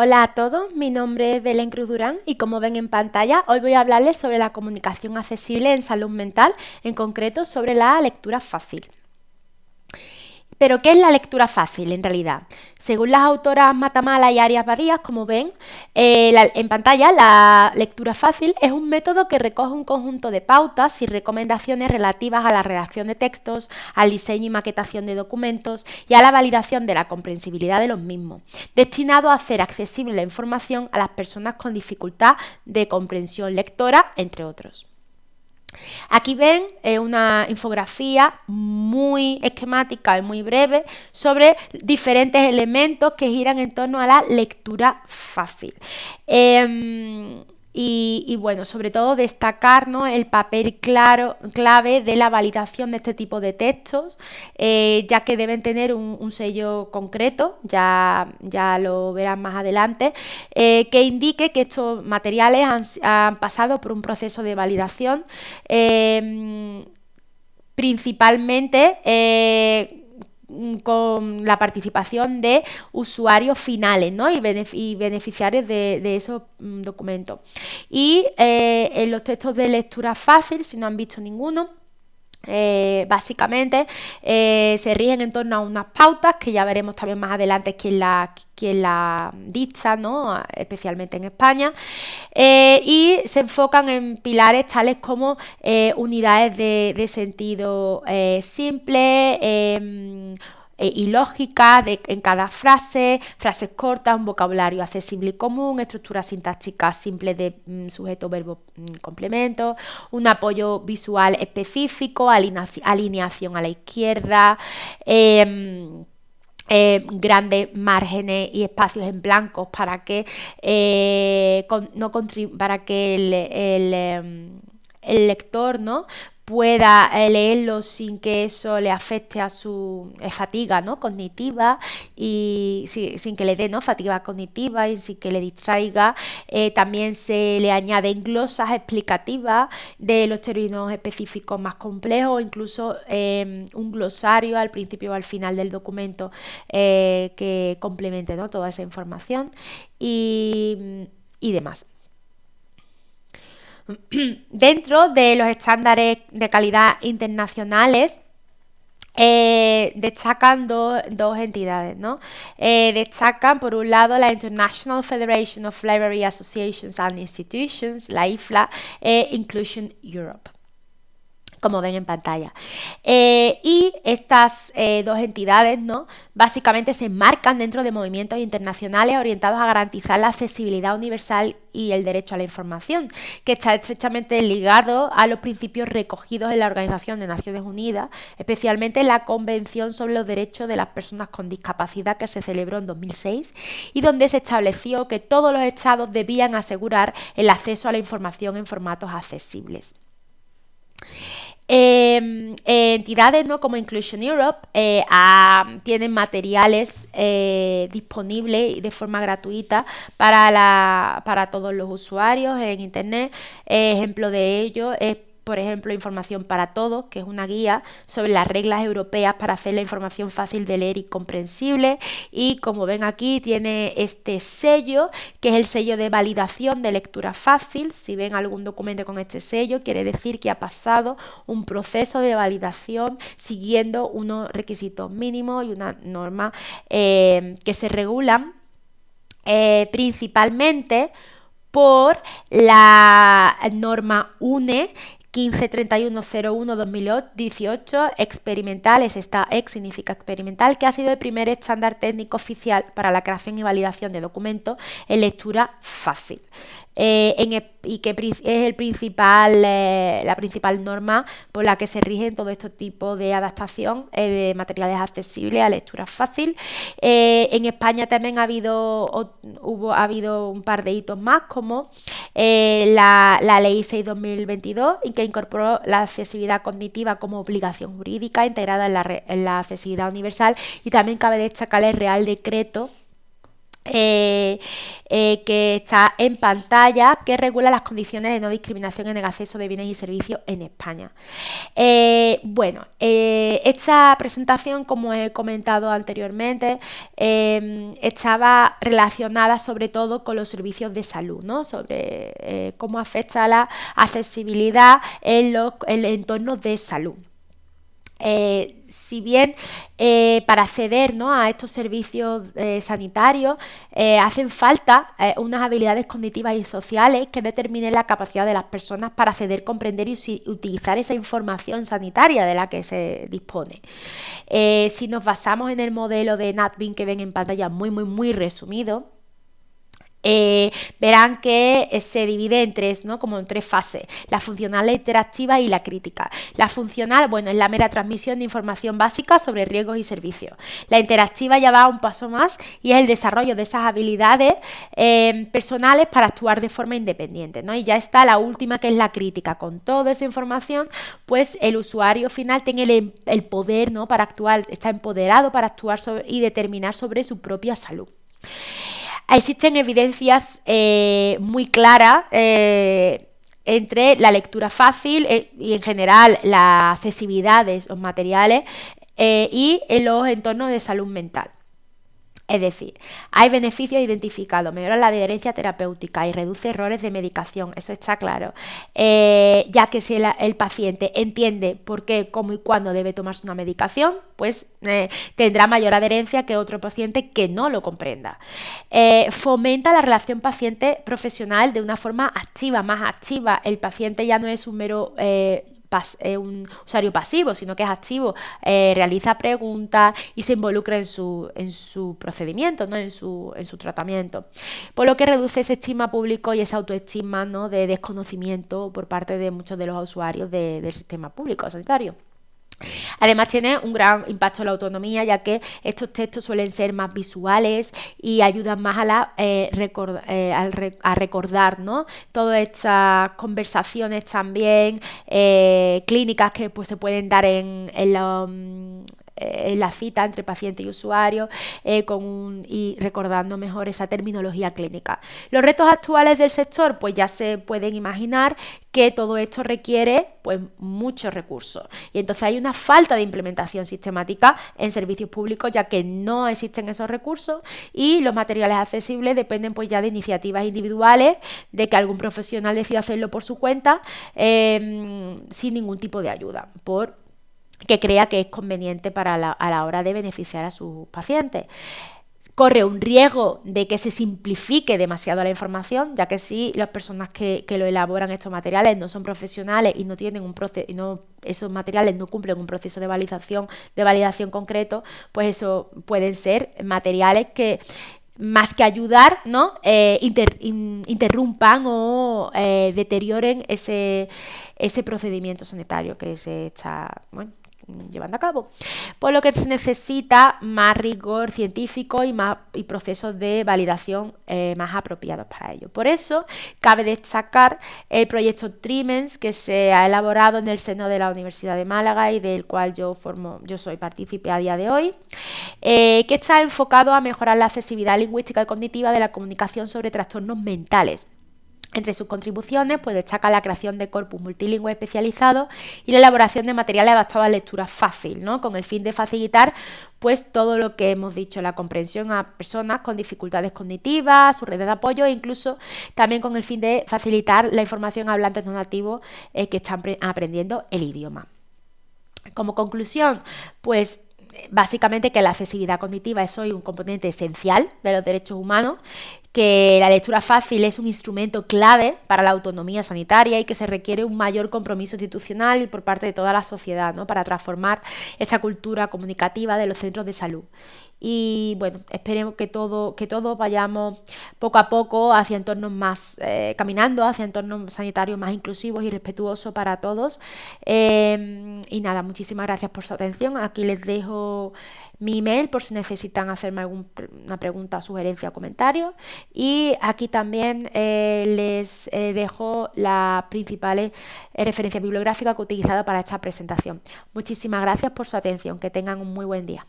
Hola a todos, mi nombre es Belén Cruz Durán y como ven en pantalla, hoy voy a hablarles sobre la comunicación accesible en salud mental, en concreto sobre la lectura fácil. Pero, ¿qué es la lectura fácil en realidad? Según las autoras Matamala y Arias Badías, como ven en pantalla, la lectura fácil es un método que recoge un conjunto de pautas y recomendaciones relativas a la redacción de textos, al diseño y maquetación de documentos y a la validación de la comprensibilidad de los mismos, destinado a hacer accesible la información a las personas con dificultad de comprensión lectora, entre otros. Aquí ven una infografía muy esquemática y muy breve sobre diferentes elementos que giran en torno a la lectura fácil. Bueno, sobre todo destacar, ¿no?, el papel clave de la validación de este tipo de textos, ya que deben tener un sello concreto, ya lo verán más adelante, que indique que estos materiales han pasado por un proceso de validación, principalmente con la participación de usuarios finales, ¿no?, y beneficiarios de esos documentos. Y en los textos de lectura fácil, si no han visto ninguno, básicamente se rigen en torno a unas pautas que ya veremos también más adelante quién la dicta, ¿no?, especialmente en España, y se enfocan en pilares tales como unidades de sentido simple, y lógicas en cada frase, frases cortas, un vocabulario accesible y común, estructura sintáctica simple de sujeto, verbo, complemento, un apoyo visual específico, alineación a la izquierda, grandes márgenes y espacios en blancos para que el lector, ¿no?, pueda leerlo sin que eso le afecte a su fatiga, ¿no?, cognitiva, y sin que le dé, ¿no?, fatiga cognitiva y sin que le distraiga. También se le añaden glosas explicativas de los términos específicos más complejos, incluso un glosario al principio o al final del documento que complemente, ¿no?, toda esa información y demás. Dentro de los estándares de calidad internacionales, destacan dos entidades, ¿no? Destacan por un lado la International Federation of Library Associations and Institutions, la IFLA, Inclusion Europe, como ven en pantalla. Y estas dos entidades, ¿no?, básicamente se enmarcan dentro de movimientos internacionales orientados a garantizar la accesibilidad universal y el derecho a la información, que está estrechamente ligado a los principios recogidos en la Organización de Naciones Unidas, especialmente en la Convención sobre los Derechos de las Personas con Discapacidad, que se celebró en 2006 y donde se estableció que todos los estados debían asegurar el acceso a la información en formatos accesibles. Entidades, ¿no?, como Inclusion Europe tienen materiales disponibles de forma gratuita para todos los usuarios en internet. Ejemplo de ello es, por ejemplo, Información para Todos, que es una guía sobre las reglas europeas para hacer la información fácil de leer y comprensible, y como ven aquí tiene este sello, que es el sello de validación de lectura fácil. Si ven algún documento con este sello, quiere decir que ha pasado un proceso de validación siguiendo unos requisitos mínimos y una norma que se regulan principalmente por la norma UNE 153101-2018, experimental, esta ex significa experimental, que ha sido el primer estándar técnico oficial para la creación y validación de documentos en lectura fácil. Y que es la principal norma por la que se rigen todo este tipo de adaptación de materiales accesibles a lectura fácil. En España también ha habido un par de hitos más, como la Ley 6/2022, que incorporó la accesibilidad cognitiva como obligación jurídica integrada en la accesibilidad universal, y también cabe destacar el Real Decreto que está en pantalla, que regula las condiciones de no discriminación en el acceso de bienes y servicios en España. Esta presentación, como he comentado anteriormente, estaba relacionada sobre todo con los servicios de salud, ¿no? Sobre cómo afecta la accesibilidad en los entornos de salud. Si bien para acceder, ¿no?, a estos servicios sanitarios hacen falta unas habilidades cognitivas y sociales que determinen la capacidad de las personas para acceder, comprender y utilizar esa información sanitaria de la que se dispone. Si nos basamos en el modelo de NatBeam que ven en pantalla muy resumido, verán que se divide en tres, ¿no?, como en tres fases: la funcional, la interactiva y la crítica. La funcional, bueno, es la mera transmisión de información básica sobre riesgos y servicios. La interactiva ya va un paso más y es el desarrollo de esas habilidades personales para actuar de forma independiente, ¿no? Y ya está la última, que es la crítica. Con toda esa información, pues el usuario final tiene el poder, ¿no?, para actuar, está empoderado para actuar y determinar sobre su propia salud. Existen evidencias muy claras entre la lectura fácil y en general la accesibilidad de esos materiales y en los entornos de salud mental. Es decir, hay beneficios identificados: mejora la adherencia terapéutica y reduce errores de medicación, eso está claro, ya que si el paciente entiende por qué, cómo y cuándo debe tomarse una medicación, pues tendrá mayor adherencia que otro paciente que no lo comprenda. Fomenta la relación paciente-profesional de una forma activa, más activa. El paciente ya no es un mero un usuario pasivo, sino que es activo, realiza preguntas y se involucra en su procedimiento, ¿no?, en su tratamiento, por lo que reduce ese estigma público y esa autoestima, ¿no?, de desconocimiento por parte de muchos de los usuarios del sistema público sanitario. Además, tiene un gran impacto en la autonomía, ya que estos textos suelen ser más visuales y ayudan más a recordar, ¿no?, todas estas conversaciones también clínicas que pues se pueden dar en la cita entre paciente y usuario, y recordando mejor esa terminología clínica. Los retos actuales del sector, pues ya se pueden imaginar que todo esto requiere pues muchos recursos, y entonces hay una falta de implementación sistemática en servicios públicos, ya que no existen esos recursos, y los materiales accesibles dependen pues ya de iniciativas individuales, de que algún profesional decida hacerlo por su cuenta, sin ningún tipo de ayuda, que crea que es conveniente a la hora de beneficiar a sus pacientes. Corre un riesgo de que se simplifique demasiado la información, ya que si las personas que lo elaboran estos materiales no son profesionales y no tienen esos materiales no cumplen un proceso de validación concreto, pues eso pueden ser materiales que, más que ayudar, ¿no?, interrumpan o deterioren ese procedimiento sanitario que se está llevando a cabo, por lo que se necesita más rigor científico y procesos de validación más apropiados para ello. Por eso cabe destacar el proyecto TRIMENS, que se ha elaborado en el seno de la Universidad de Málaga y del cual yo soy partícipe a día de hoy, que está enfocado a mejorar la accesibilidad lingüística y cognitiva de la comunicación sobre trastornos mentales. Entre sus contribuciones, pues destaca la creación de corpus multilingüe especializados y la elaboración de materiales adaptados a lectura fácil, ¿no?, con el fin de facilitar pues todo lo que hemos dicho, la comprensión a personas con dificultades cognitivas, sus redes de apoyo, e incluso también con el fin de facilitar la información a hablantes no nativos que están aprendiendo el idioma. Como conclusión, pues básicamente que la accesibilidad cognitiva es hoy un componente esencial de los derechos humanos, que la lectura fácil es un instrumento clave para la autonomía sanitaria y que se requiere un mayor compromiso institucional y por parte de toda la sociedad, ¿no?, para transformar esta cultura comunicativa de los centros de salud. Y bueno, esperemos que todos vayamos poco a poco hacia entornos más, caminando hacia entornos sanitarios más inclusivos y respetuosos para todos. Y nada, muchísimas gracias por su atención. Aquí les dejo mi email por si necesitan hacerme alguna pregunta, sugerencia o comentario. Y aquí también les dejo las principales referencias bibliográficas que he utilizado para esta presentación. Muchísimas gracias por su atención. Que tengan un muy buen día.